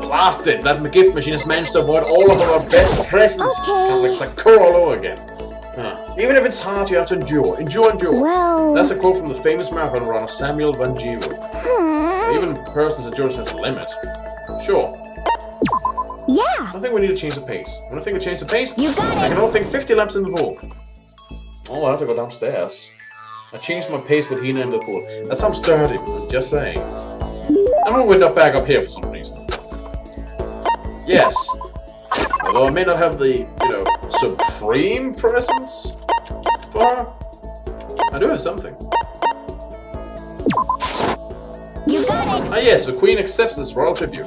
Blast it! That gift machine has managed to avoid all of our best presents. It's kind of like Sakura all over again. Even if it's hard, you have to endure. Endure. Well... That's a quote from the famous marathon runner Samuel Van Gieru. Even a person's endurance has a limit. Sure. Yeah. I think we need to change the pace. Want to think we change the pace? You got it. I can only think 50 laps in the pool. Oh, I have to go downstairs. I changed my pace with Hina in the pool. That sounds dirty. I'm just saying. I'm gonna end up back up here for some reason. Yes. Although I may not have the, supreme presence for her, I do have something. You got it! Ah yes, the Queen accepts this royal tribute.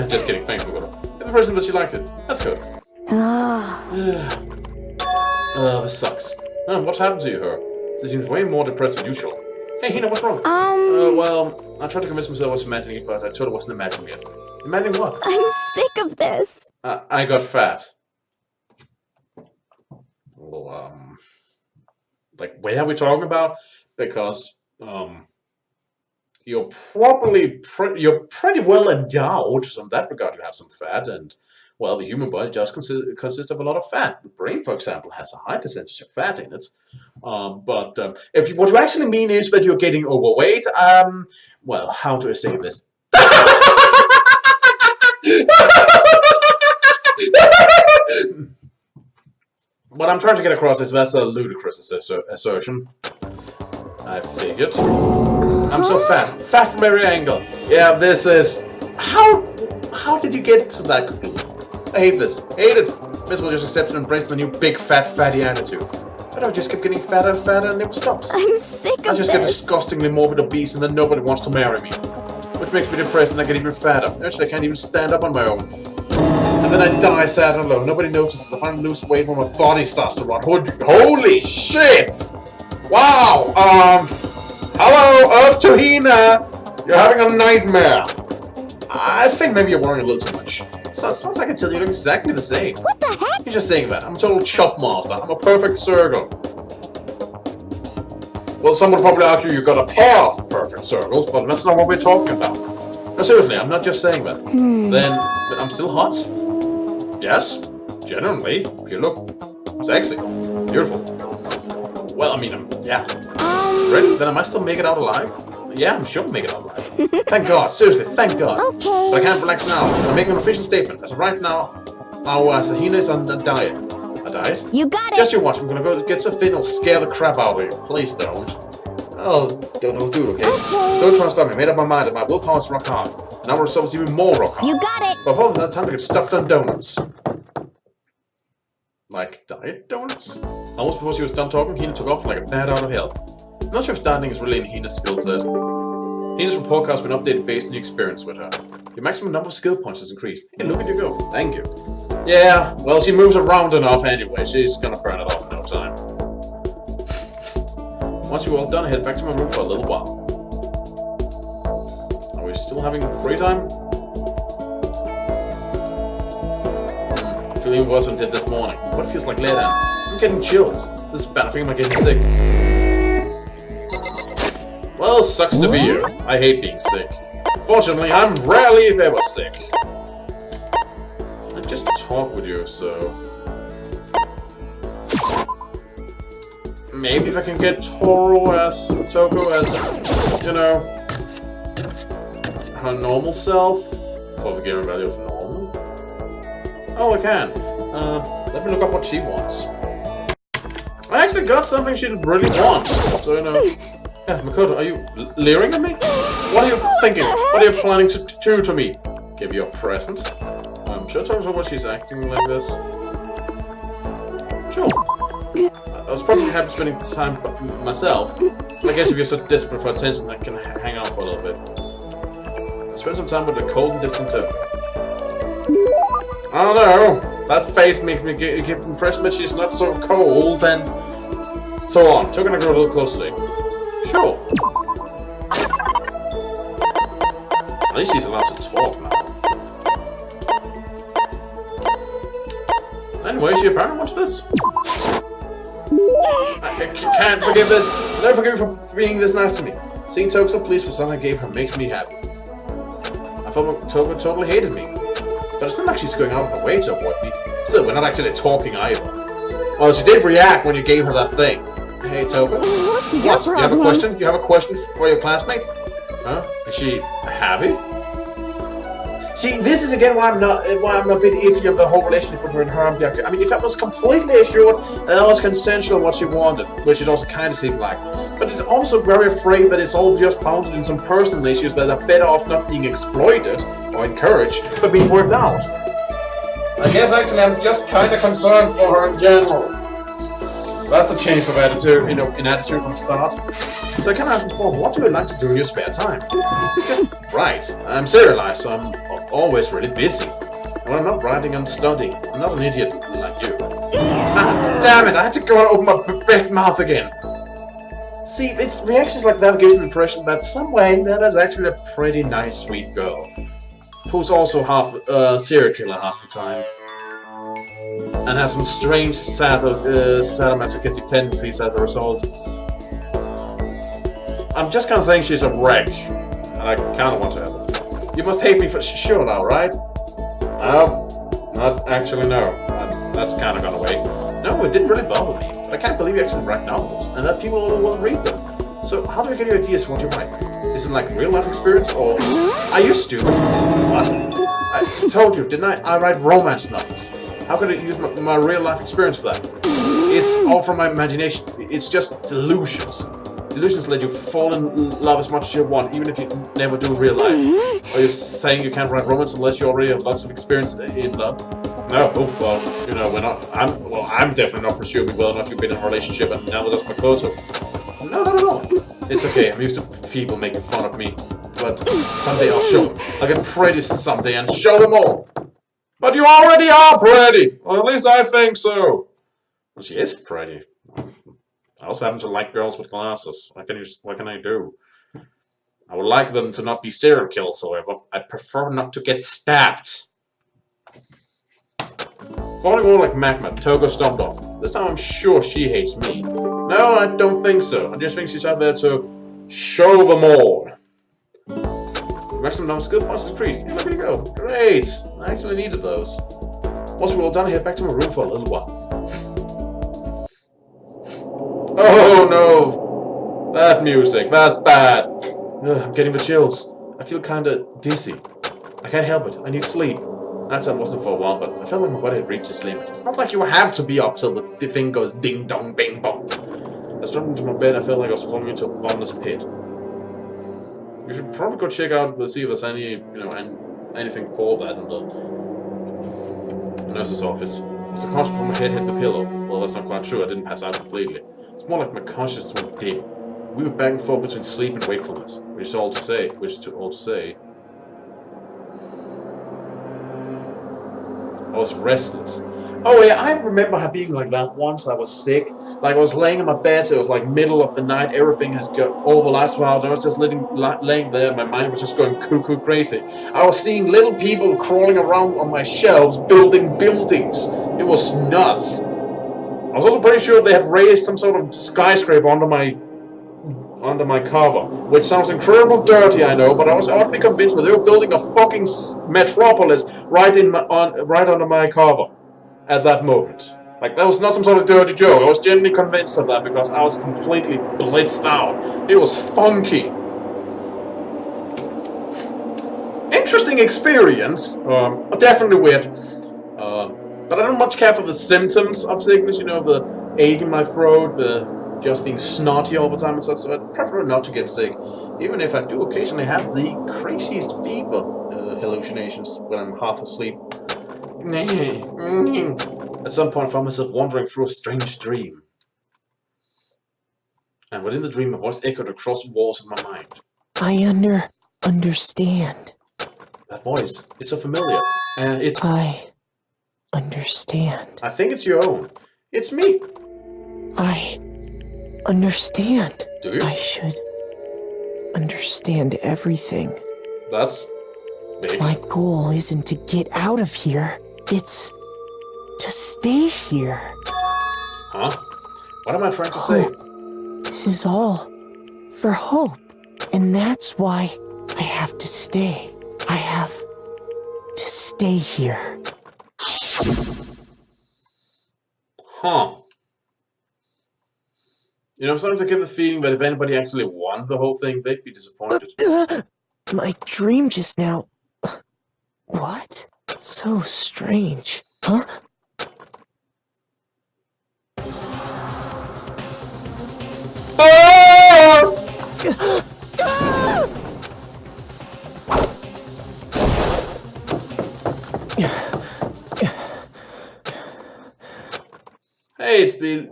Just kidding, thanks for going. The person that she liked it. That's good. This sucks. What happened to you, her? She seems way more depressed than usual. Hey, Hina, what's wrong? Well, I tried to convince myself I was imagining it, but I totally wasn't imagining it. Imagining what? I'm sick of this. I got fat. Well, like, where are we talking about? Because, you're pretty well endowed, so in that regard you have some fat, and, well, the human body just consists of a lot of fat. The brain, for example, has a high percentage of fat in it. What you actually mean is that you're getting overweight, well, how do I say this? What I'm trying to get across is that's a ludicrous assertion. I figured. I'm so fat. Fat from every angle. Yeah, this is... How did you get to that conclusion? I hate this. Hate it. This will just accept and embrace my new big fat fatty attitude. But I just keep getting fatter and fatter and it never stops. I'm sick of this. I just get disgustingly morbid obese and then nobody wants to marry me. Which makes me depressed and I get even fatter. Actually, I can't even stand up on my own. And then I die sad and alone. Nobody notices. I finally lose weight when my body starts to rot. Holy shit! Wow! Hello, Earth to Hina! You're having a nightmare! I think maybe you're worrying a little too much. Sounds like I tell you exactly the same. What the heck? You're just saying that. I'm a total chop master. I'm a perfect circle. Well, some would probably argue you got a pair of perfect circles, but that's not what we're talking about. No, seriously, I'm not just saying that. Then I'm still hot? Yes, generally. You look sexy. Beautiful. Well, I mean, yeah. Really? Then I might still make it out alive? Yeah, I'm sure I'll make it out alive. Thank God, seriously, thank God. Okay. But I can't relax now. I'm making an official statement. As of right now, our Sahina is on a diet. A diet? You got it! Just you watch. I'm gonna go get so thin it'll scare the crap out of you. Please don't. Oh, don't do it, okay? Don't trust on me. Made up my mind that my willpower is rock hard. And our results even more rock hard. You got it! But for that time to get stuffed on donuts. Like diet donuts? Almost before she was done talking, Hina took off like a bat out of hell. I'm not sure if dieting is really in Hina's skill set. Hina's report card's been updated based on your experience with her. Your maximum number of skill points has increased. Hey, look at you go. Thank you. Yeah, well, she moves around enough anyway. She's gonna burn it off in no time. Once you're all done, head back to my room for a little while. Are we still having free time? Feeling worse than I did this morning. What it feels like later. I'm getting chills. This is bad. I think I'm getting sick. Well, sucks to be you. I hate being sick. Fortunately, I'm rarely if ever sick. I just talk with you, so... Maybe if I can get Toko as, you know, her normal self, for the given value of normal. Oh, I can. Let me look up what she wants. I actually got something she really wants, so you know. Yeah, Makoto, are you leering at me? What are you thinking? What are you planning to do to me? Give you a present? Should I talk to her what she's acting like this? Sure. I was probably happy spending time myself. But I guess if you're so desperate for attention, I can hang out for a little bit. Spend some time with a cold and distant tone. I don't know. That face makes me give the impression that she's not so cold and so on. Taking a girl a little closely. Sure. At least she's allowed to talk now. Anyway, she apparently wants this. I can't forgive this. I'll never forgive you for being this nice to me. Seeing Toko so pleased with something I gave her makes me happy. I thought Toko totally hated me. But it's not like she's going out of her way to avoid me. Still, we're not actually talking either. Well, she did react when you gave her that thing. Hey, Toga. What's your What? problem? You have a question? You have a question for your classmate? Huh? Is she happy? See, this is again why I'm a bit iffy of the whole relationship with her and her and Byaku. I mean, if I was completely assured that I was consensual what she wanted, which it also kind of seemed like, but it's also very afraid that it's all just founded in some personal issues that are better off not being exploited or encouraged, but being worked out. I guess actually I'm just kind of concerned for her in general. That's a change of attitude, in attitude from the start. So I can ask before, what do you like to do in your spare time? Right, I'm serialized, so I'm always really busy. When I'm not writing and studying, I'm not an idiot like you. Ah, damn it, I had to go and open my big mouth again. See, it's reactions like that gives me the impression that some way that is actually a pretty nice, sweet girl. Who's also half serial killer half the time. And has some strange sadomasochistic tendencies as a result. I'm just kind of saying she's a wreck, and I kind of want to have her. You must hate me for sure now, right? No, not actually, no. That's kind of gone away. No, it didn't really bother me, but I can't believe you actually write novels, and that people will read them. So how do you get your ideas for what you write? Is it like real life experience, or are you stupid? What? I told you, didn't I? I write romance novels. How could I use my real life experience for that? It's all from my imagination. It's just delusions. Delusions let you fall in love as much as you want, even if you never do in real life. Are you saying you can't write romance unless you already have lots of experience in love? No, well, we're not. I'm definitely not presuming whether or not you've been in a relationship, and now that's my photo. No, not at all. It's okay. I'm used to people making fun of me, but someday I'll show them. I'll get pretty someday and show them all. But you already are pretty! Or at least I think so. Well, she is pretty. I also happen to like girls with glasses. What can I do? I would like them to not be serial killers, however. I prefer not to get stabbed. Falling more like magma, Togo stomped off. This time I'm sure she hates me. No, I don't think so. I just think she's out there to show them all. Maximum number of skill points increased. Look at you go. Great! I actually needed those. Once we're all done, head back to my room for a little while. Oh no! That music, that's bad. Ugh, I'm getting the chills. I feel kinda dizzy. I can't help it. I need sleep. That time wasn't for a while, but I felt like my body had reached its limit. It's not like you have to be up till the thing goes ding dong bing bong. I jumped into my bed and I felt like I was falling into a bottomless pit. You should probably go check out to see if there's anything for that in the nurse's office. As the conscious from my head hit the pillow. Well, that's not quite true. I didn't pass out completely. It's more like my consciousness went dim. We were back and forth between sleep and wakefulness, which is all to say. I was restless. Oh yeah, I remember her being like that once I was sick. Like I was laying in my bed, so it was like middle of the night, everything has got all the lights were out, I was just laying there, my mind was just going cuckoo crazy. I was seeing little people crawling around on my shelves, building buildings. It was nuts. I was also pretty sure they had raised some sort of skyscraper under my cover, which sounds incredibly dirty, I know, but I was oddly convinced that they were building a fucking metropolis right under my cover at that moment. Like, that was not some sort of dirty joke. I was genuinely convinced of that because I was completely blitzed out. It was funky. Interesting experience. Definitely weird. But I don't much care for the symptoms of sickness, the ache in my throat, the just being snotty all the time and such, so I'd prefer not to get sick, even if I do occasionally have the craziest fever hallucinations when I'm half asleep. At some point I found myself wandering through a strange dream. And within the dream a voice echoed across the walls of my mind. I understand. That voice, it's so familiar. And it's... I understand. I think it's your own. It's me. I understand. Do you? I should understand everything. That's big. My goal isn't to get out of here. It's to stay here. Huh? What am I trying to say? This is all for hope. And that's why I have to stay. I have to stay. stay here. Huh. You know, sometimes I get the feeling that if anybody actually won the whole thing, they'd be disappointed. My dream just now... What? So strange. Huh? Hey, it's been...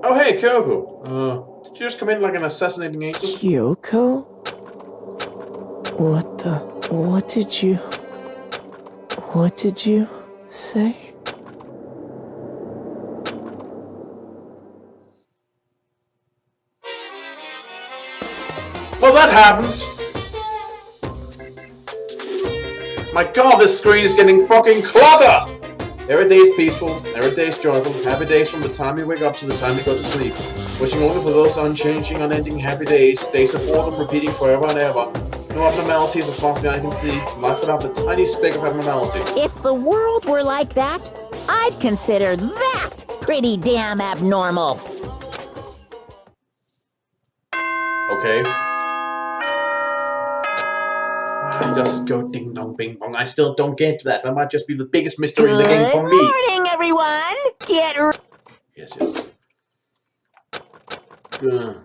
Oh, hey, Kyoko. Did you just come in like an assassinating angel? Kyoko? What did you say? Well, that happened. My god, this screen is getting fucking cluttered! Every day is peaceful, every day is joyful, happy days from the time you wake up to the time you go to sleep. Wishing only for those unchanging, unending happy days, days of boredom repeating forever and ever. No abnormalities as far as I can see, life without the tiny speck of abnormality. If the world were like that, I'd consider that pretty damn abnormal. Okay. Why does it go ding dong bing bong? I still don't get that. That might just be the biggest mystery in the game for me. Good morning, everyone. Get ready. Yes. Good.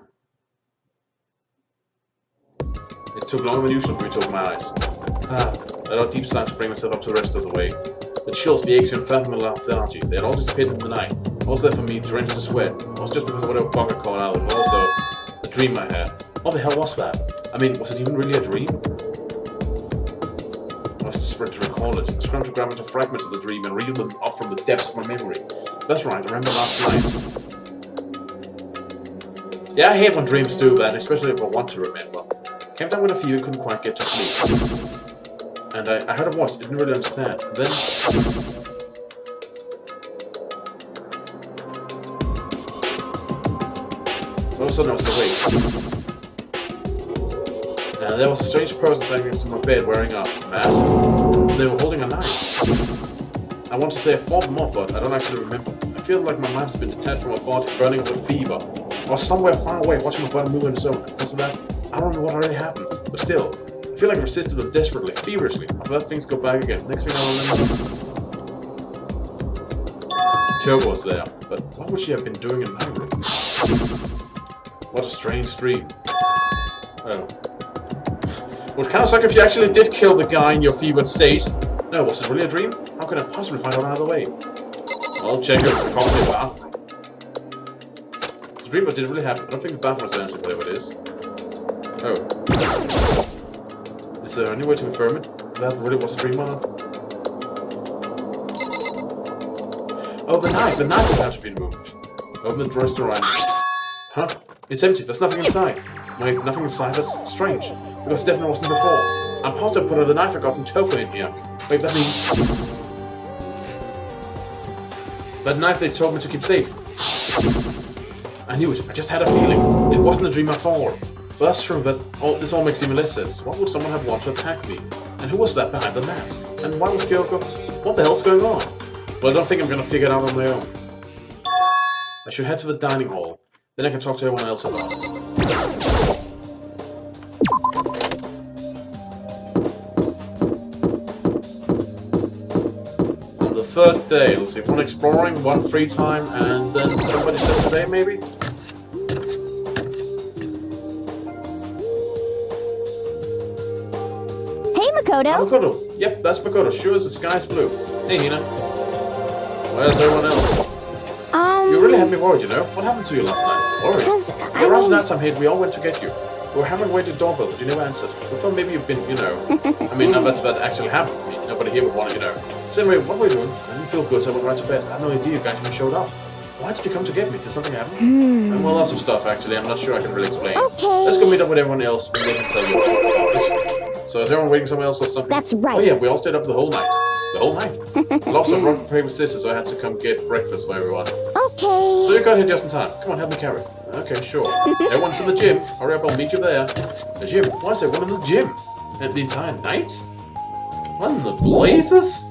It took longer than usual for me to open my eyes. I had a deep sigh to bring myself up to the rest of the way. The chills, the aches, and unfathomable lethargy, they had all disappeared in the night. All was left for me drenched in sweat. It was just because of whatever bug I called out, but also the dream I had. What the hell was that? I mean, was it even really a dream? I was desperate to recall it. I scrambled to grab into fragments of the dream and reel them up from the depths of my memory. That's right, I remember last night. Yeah, I hate when dreams do that, especially if I want to remember. Came down with a fever, couldn't quite get to sleep. And I heard a voice, I didn't really understand. And then... all of a sudden I was awake. And there was a strange person standing next to my bed wearing a mask. And they were holding a knife. I want to say I fought them off, but I don't actually remember. I feel like my mind has been detached from my body, burning with fever. I was somewhere far away, watching my body move on its own. Because of that, I don't know what really happened. But still, I feel like I resisted them desperately, feverishly. I've let things go back again. Next thing I remember... Kyoko was there. But what would she have been doing in my room? What a strange dream. Oh. Would kind of suck if you actually did kill the guy in your fevered state. No, was it really a dream? How could I possibly find out either way? Well, check out the common bathroom. It's a dream, but did it really happen? I don't think the bathroom is the answer, whatever it is. Oh. Is there any way to confirm it? That really was a dream or not? Oh, the knife! The knife would have to be removed. Open the drawer to Huh? It's empty. There's nothing inside. Wait, nothing inside? That's strange. Because it definitely wasn't before. I'm positive I put the knife I got from Tokyo in here. Wait, that means... that knife they told me to keep safe. I knew it. I just had a feeling. It wasn't a dream at all. But that's true that this all makes even less sense. Why would someone have wanted to attack me? And who was that behind the mask? And why was Kyoko... What the hell's going on? Well, I don't think I'm gonna figure it out on my own. I should head to the dining hall. Then I can talk to everyone else about it. On the third day, let's see, one exploring, one free time, and then somebody said today, maybe? Hey, Makoto. Makoto. Yep, that's Makoto. Sure as the sky's blue. Hey, Hina. Where's everyone else? You really had me worried, you know? What happened to you last night? Worried? Around that time, we all went to get you. We were hammering away to the doorbell, but you never answered. We thought maybe you've been, you know... I mean, now that's about actually happened. I mean, nobody here would want to, you know... So anyway, what were you doing? I didn't feel good, so I went right to bed. I had no idea you guys even showed up. Why did you come to get me? Did something happen? Well, lots of stuff, actually. I'm not sure I can really explain. Okay. Let's go meet up with everyone else, and they can tell you all about it. So is everyone waiting somewhere else or something? That's right. Oh yeah, we all stayed up the whole night. The whole night. I lost a rock, paper, scissors, so I had to come get breakfast for everyone. Okay. So you got here just in time. Come on, help me carry. Okay, sure. Everyone's in the gym. Hurry up, I'll meet you there. The gym? Why is everyone in the gym? And the entire night? What in the blazes?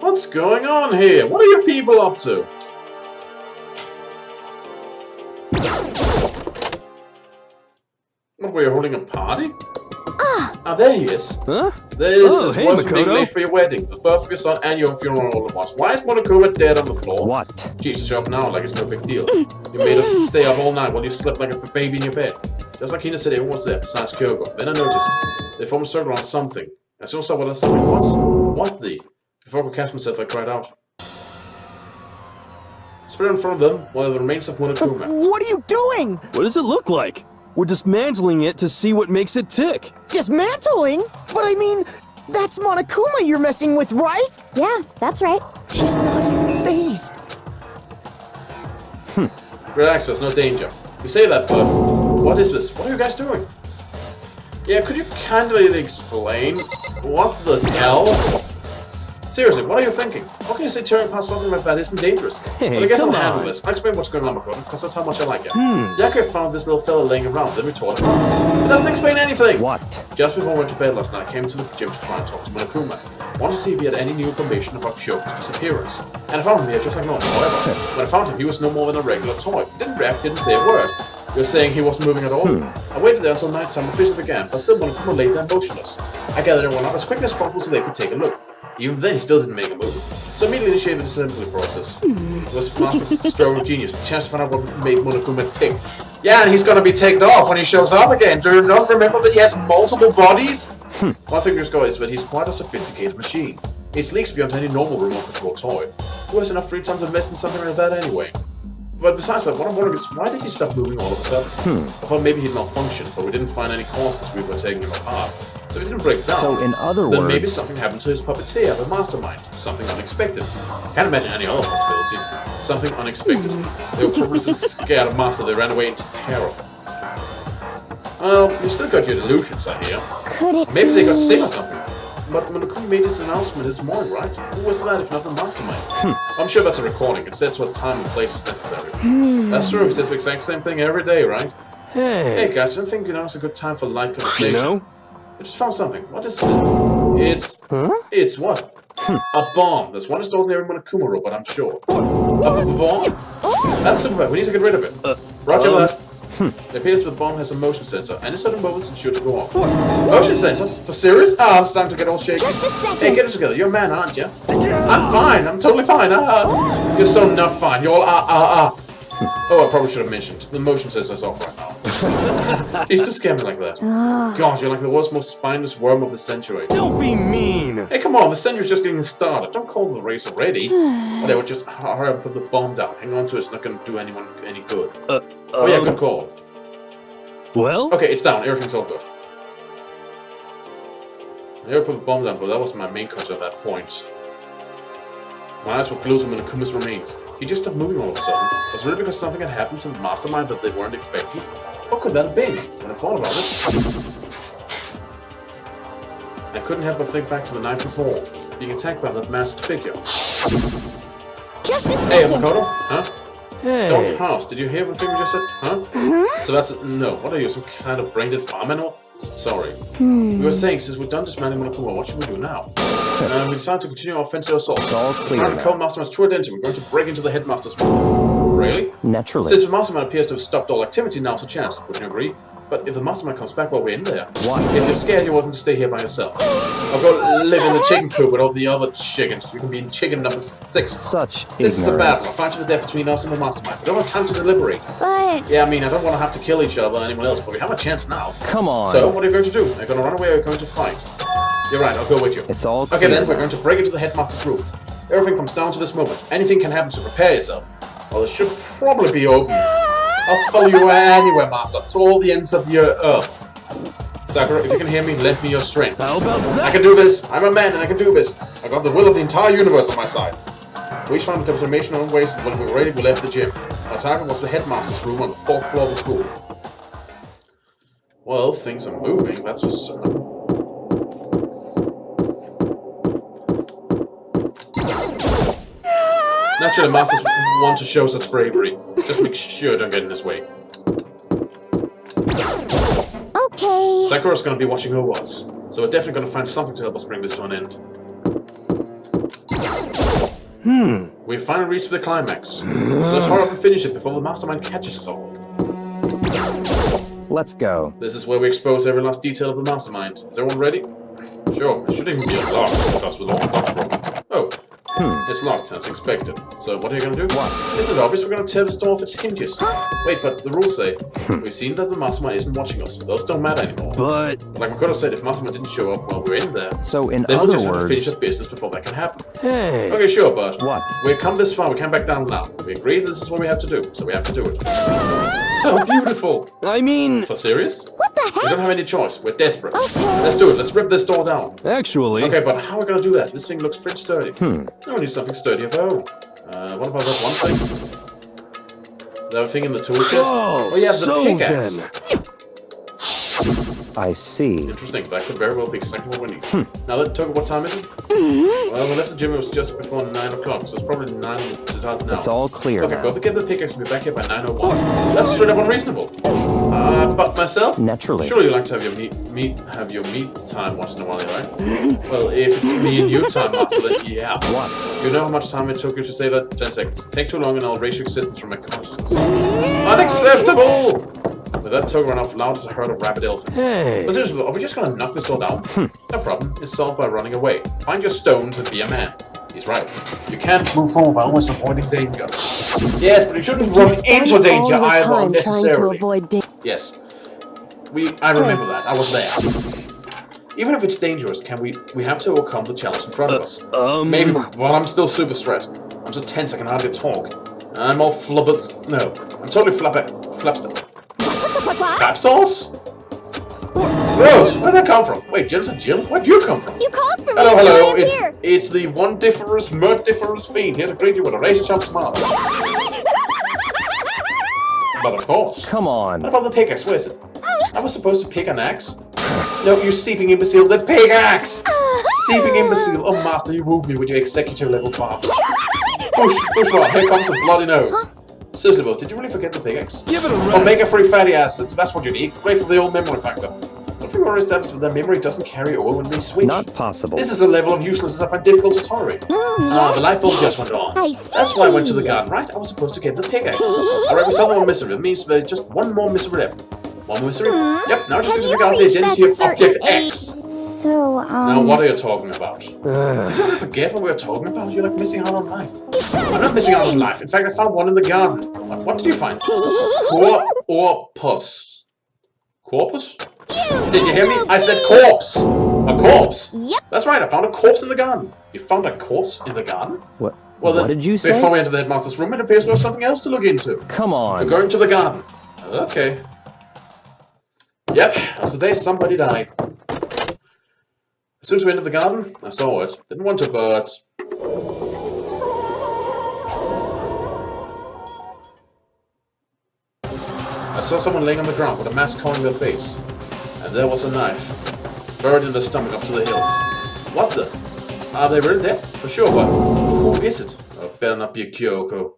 What's going on here? What are you people up to? What, were you holding a party? Ah, there he is. Huh? This Oh, is hey, what's being Makoto. late for your wedding. The birth of your son and your own funeral all at once. Why is Monokuma dead on the floor? What? Jesus, you're up now like it's no big deal. You made us stay up all night while you slept like a baby in your bed. Just like Hina said, everyone was there besides Kyoko. Then I noticed they formed a circle on something. I soon saw what that something was. What the? Before I could catch myself, I cried out. Spread in front of them while the remains of Monokuma. What are you doing? What does it look like? We're dismantling it to see what makes it tick. Dismantling? But I mean, that's Monokuma you're messing with, right? Yeah, that's right. She's not even phased. Relax, there's no danger. You say that, but what is this? What are you guys doing? Yeah, could you kindly explain? What the hell? Seriously, what are you thinking? How can you say tearing past something like that isn't dangerous? Hey, Well, I guess I'll come handle on. this. I'll explain what's going on, Makoto, because that's how much I like it. Yaku found this little fella laying around, then we taught him. It doesn't explain anything! What? Just before I went to bed last night, I came to the gym to try and talk to Monokuma. Wanted to see if he had any new information about Kyoko's disappearance. And I found him here just like normal, however. When I found him, he was no more than a regular toy. Didn't react, didn't say a word. You're saying he wasn't moving at all? I waited there until nighttime officially began, but still Monokuma lay there motionless. I gathered everyone up as quickly as possible so they could take a look. Even then, he still didn't make a move. So I immediately initiated the assembly process. It was Master's stroke of genius. A chance to find out what made Monokuma tick. Yeah, and he's gonna be ticked off when he shows up again. Do you not remember that he has multiple bodies? One thing to go is that he's quite a sophisticated machine. He sleeks beyond any normal remote control toy. Who has enough free time to invest in something like that anyway? But besides that, what I'm wondering is, why did he stop moving all of a sudden? I thought maybe he'd malfunctioned, but we didn't find any causes we were taking him apart. So he didn't break down. So in other Then maybe words- something happened to his puppeteer, the mastermind. Something unexpected. Can't imagine any other possibility. Something unexpected. They were probably so scared of Master they ran away into terror. Well, you still got your delusions, I hear. Could it Maybe they got be- sick or something. But Monokuma made his announcement this morning, right? Who was that if not the mastermind? I'm sure that's a recording. It says what time and place is necessary. That's true. He says the exact same thing every day, right? Hey Hey. guys, don't think now's a good time for light You conversation? know? I just found something. What is it? It's what? A bomb. There's one installed near Monokuma robot, I'm sure. A bomb? That's super bad. We need to get rid of it. Roger that. It appears the bomb has a motion sensor, and in certain moments it's sure to go off. Motion sensor? For serious? Ah, I'm starting to get all shaky. Just a second. Hey, get it together. You're a man, aren't you? I'm fine. I'm totally fine. You're so not fine. You're all Oh, I probably should have mentioned. The motion sensor's off right now. He's still scared me like that. God, you're like the world's most spineless worm of the century. Don't be mean. Hey, come on, the century's just getting started. Don't call the race already. Whatever, just hurry up and put the bomb down. Hang on to it, it's not going to do anyone any good. Oh yeah, good call. Well? Okay, it's down. Everything's all good. I never put the bomb down, but that wasn't my main concern at that point. My eyes were glued to Monokuma's remains. He just stopped moving all of a sudden. Was it really because something had happened to the mastermind that they weren't expecting? What could that have been? When I thought about it, I couldn't help but think back to the night before, being attacked by that masked figure. Just a Hey, second. Makoto? Huh? Hey. Don't house. Did you hear what thing you just said? Huh? So that's no. What are you, some kind of brain-dead farm animal? Sorry. We were saying, since we're done dismantling Monokuma, what should we do now? We decided to continue our offensive assault. It's all clear Trying to now. kill Mastermind's true identity. We're going to break into the headmaster's room. Really? Naturally. Since the Mastermind appears to have stopped all activity, now's a chance. Wouldn't you agree? But if the Mastermind comes back while we're in there, What? if you're scared, you're welcome to stay here by yourself. I'll go live in the chicken coop with all the other chickens. You can be in chicken number 6. Such This is a battle. ignorance. I'll fight to the death between us and the Mastermind. We don't have time to deliberate. But Yeah, I mean, I don't want to have to kill each other or anyone else, but we have a chance now. Come on. So, what are you going to do? Are you going to run away or are you going to fight? You're right, I'll go with you. It's all Okay clear then, we're now. going to break into the headmaster's room. Everything comes down to this moment. Anything can happen, so prepare yourself. Well, it should probably be open. I'll follow you anywhere, Master, to all the ends of the earth. Sakura, if you can hear me, lend me your strength. How about I that? can do this. I'm a man and I can do this. I got the will of the entire universe on my side. We each found the determination on ways, and when we were ready, we left the gym. Our target was the headmaster's room on the 4th floor of the school. Well, things are moving, that's for certain. Naturally, masters want to show such bravery. Just make sure don't get in his way. Okay. Sakura's gonna be watching over us, so we're definitely gonna find something to help us bring this to an end. We've finally reached the climax, so let's hurry up and finish it before the mastermind catches us all. Let's go. This is where we expose every last detail of the mastermind. Is everyone ready? Sure, it shouldn't even be unlocked, because with all the locks broken. Oh, it's locked, as expected. So what are you gonna do? What? Isn't it obvious we're gonna tear this door off its hinges? Wait, but the rules say, we've seen that the mastermind isn't watching us. Those don't matter anymore. But Like Makoto said, if mastermind didn't show up while we're in there, So in then we'll other just have to finish words, our business before that can happen. hey, Okay, sure, but What? we've come this far, we can't back down now. We agreed this is what we have to do, so we have to do it. So beautiful! I mean, For serious? What the We heck? don't have any choice, we're desperate. Okay. Let's do it, let's rip this door down. actually, Okay, but how are we gonna do that? This thing looks pretty sturdy. We need something sturdy of our own. What about that one thing? The thing in the tool chest? Oh, yeah, the so pickaxe. I see. Interesting, that could very well be exactly what we need. Now that took, what time is it? Well, we left the gym, it was just before 9 o'clock, so it's probably 9 to start now. It's all clear Okay, now. go to get the pickaxe and be back here by 9:01. That's straight up unreasonable. But myself? Naturally. Surely you like to have your meat time once in a while, right? Well, if it's me and you time, Master, then yeah. What? You know how much time it took you to say that? 10 seconds. Take too long and I'll erase your existence from my consciousness. Unacceptable! With that token run off loud as a herd of rabid elephants. hey, But seriously, are we just gonna knock this door down? No problem. It's solved by running away. Find your stones and be a man. He's right. You can't move forward by always avoiding danger. Yes, but you shouldn't run into danger either unnecessarily. Yes. I remember that. I was there. Even if it's dangerous, we have to overcome the challenge in front of us. Maybe, well, I'm still super stressed. I'm so tense I can hardly talk. I'm all flubbers. No, I'm totally flapster. Crab sauce? Gross! Where'd that come from? Wait, Jensen, Jill? Where'd you come from? You called for me. Hello, hello. I'm here. It's the one-differous, murdiferous fiend here to greet you with a razor-sharp smile. But of course. Come on. What about the pickaxe? Where is it? I was supposed to pick an axe? No, you seeping imbecile. The pickaxe! Seeping imbecile. Oh, master, you wooed me with your executive-level barbs. Push, Rod. Here comes the bloody nose. Seriously, Will, did you really forget the pickaxe? give it a rest. Omega-3 fatty acids, that's what you need. Great for the old memory factor. What if we were established that memory doesn't carry over when we switch? Not possible. This is a level of uselessness I find difficult to tolerate. The light bulb just went on. I see. That's why I went to the garden, right? I was supposed to get the pickaxe. Alright, we solved one misery. That means there's just one more misery left. One more misery? Yep, now just Have you disregard the reached identity that of certain Object age? X. So, Now, what are you talking about? Did you ever forget what we were talking about? You're like missing out on life. I'm not missing out on life. In fact, I found one in the garden. What did you find? Corpus. Corpus? Did you hear me? I said corpse! A corpse! Yep. That's right, I found a corpse in the garden. You found a corpse in the garden? What? Well, What did you say? Before we enter the headmaster's room, it appears we have something else to look into. Come We're on. going to the garden. Okay. Yep, so today somebody died. As soon as we entered the garden, I saw it. Didn't want to, but... I saw someone laying on the ground with a mask covering their face. And there was a knife. Buried in the stomach up to the hilt. What the? Are they really dead? For sure, but who is it? Oh, better not be a Kyoko.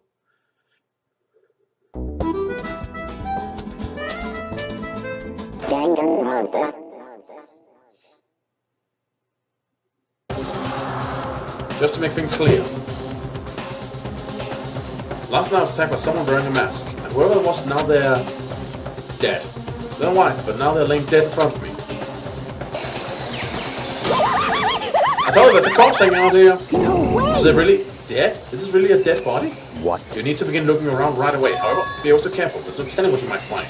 Just to make things clear. Last night I was attacked by someone wearing a mask, and whoever it was, now they're dead. They're white, but now they're laying dead in front of me. I told you there's a corpse hanging out here. No way. Are they really dead? This is really a dead body? What? You need to begin looking around right away. However, be also careful. There's no telling what you might find.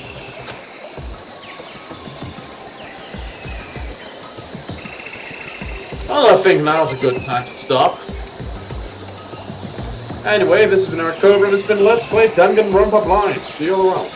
Well, I think now's a good time to stop. Anyway, this has been Eric Cobra, this has been Let's Play Danganronpa Blind. See you all around.